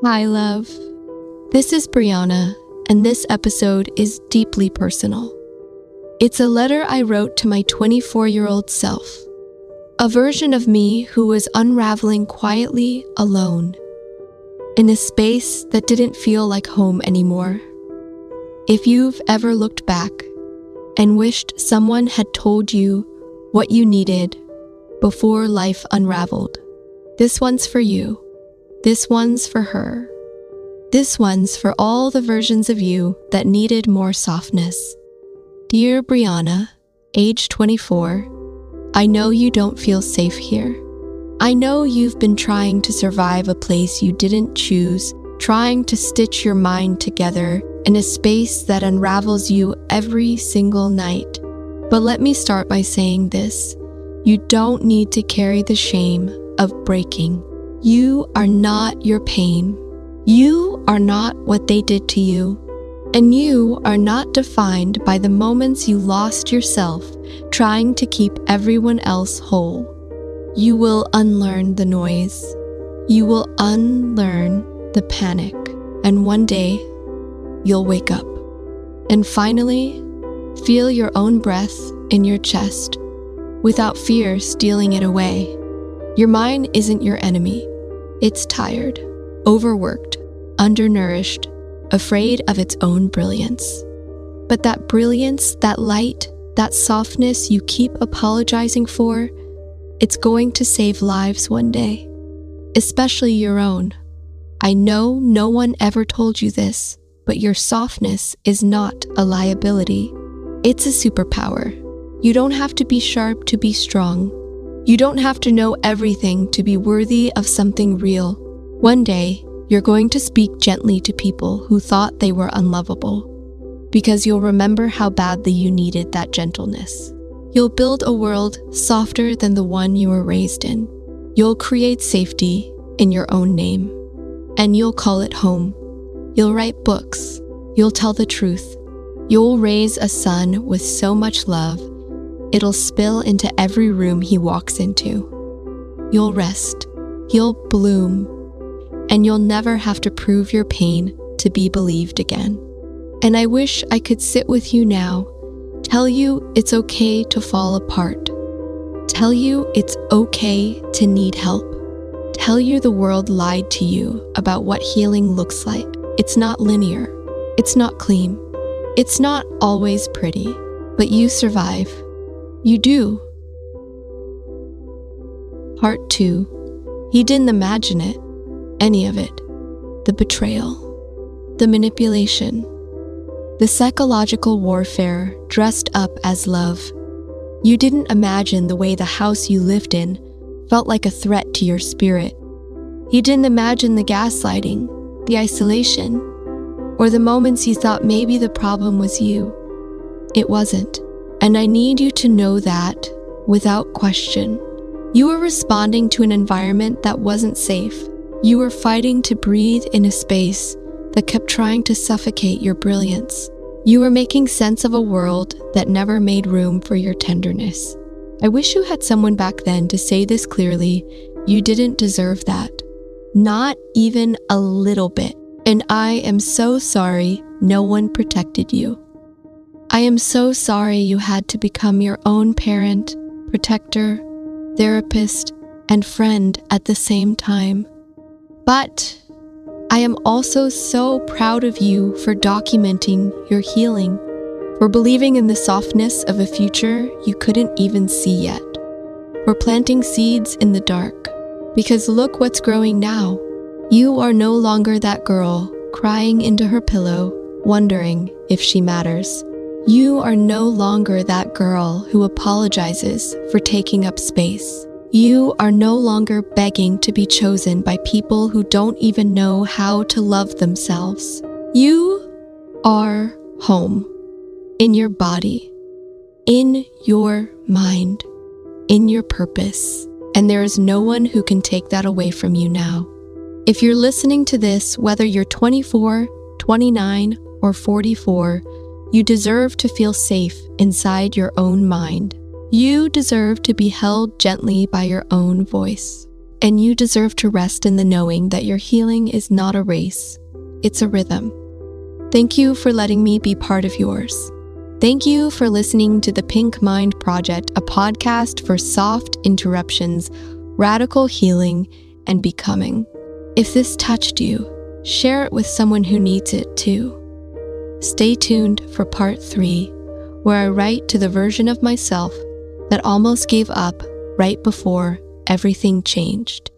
Hi, love. This is Brianna, and this episode is deeply personal. It's a letter I wrote to my 24-year-old self, a version of me who was unraveling quietly alone, in a space that didn't feel like home anymore. If you've ever looked back and wished someone had told you what you needed before life unraveled, this one's for you. This one's for her. This one's for all the versions of you that needed more softness. Dear Brianna, age 24, I know you don't feel safe here. I know you've been trying to survive a place you didn't choose, trying to stitch your mind together in a space that unravels you every single night. But let me start by saying this. You don't need to carry the shame of breaking. You are not your pain. You are not what they did to you. And you are not defined by the moments you lost yourself trying to keep everyone else whole. You will unlearn the noise. You will unlearn the panic. And one day, you'll wake up. And finally, feel your own breath in your chest without fear stealing it away. Your mind isn't your enemy. It's tired, overworked, undernourished, afraid of its own brilliance. But that brilliance, that light, that softness you keep apologizing for, it's going to save lives one day, especially your own. I know no one ever told you this, but your softness is not a liability. It's a superpower. You don't have to be sharp to be strong. You don't have to know everything to be worthy of something real. One day, you're going to speak gently to people who thought they were unlovable, because you'll remember how badly you needed that gentleness. You'll build a world softer than the one you were raised in. You'll create safety in your own name, and you'll call it home. You'll write books. You'll tell the truth. You'll raise a son with so much love, it'll spill into every room he walks into. You'll rest. You'll bloom. And you'll never have to prove your pain to be believed again. And I wish I could sit with you now, tell you it's okay to fall apart, tell you it's okay to need help, tell you the world lied to you about what healing looks like. It's not linear. It's not clean. It's not always pretty, but you survive. You do. Part 2. He didn't imagine it. Any of it. The betrayal. The manipulation. The psychological warfare dressed up as love. You didn't imagine the way the house you lived in felt like a threat to your spirit. You didn't imagine the gaslighting, the isolation, or the moments you thought maybe the problem was you. It wasn't. And I need you to know that, without question. You were responding to an environment that wasn't safe. You were fighting to breathe in a space that kept trying to suffocate your brilliance. You were making sense of a world that never made room for your tenderness. I wish you had someone back then to say this clearly. You didn't deserve that. Not even a little bit. And I am so sorry no one protected you. I am so sorry you had to become your own parent, protector, therapist, and friend at the same time. But I am also so proud of you for documenting your healing, for believing in the softness of a future you couldn't even see yet, for planting seeds in the dark. Because look what's growing now. You are no longer that girl crying into her pillow, wondering if she matters. You are no longer that girl who apologizes for taking up space. You are no longer begging to be chosen by people who don't even know how to love themselves. You are home, in your body, in your mind, in your purpose, and there is no one who can take that away from you now. If you're listening to this, whether you're 24, 29, or 44, you deserve to feel safe inside your own mind. You deserve to be held gently by your own voice. And you deserve to rest in the knowing that your healing is not a race, it's a rhythm. Thank you for letting me be part of yours. Thank you for listening to the Pink Mind Project, a podcast for soft interruptions, radical healing, and becoming. If this touched you, share it with someone who needs it too. Stay tuned for part 3, where I write to the version of myself that almost gave up right before everything changed.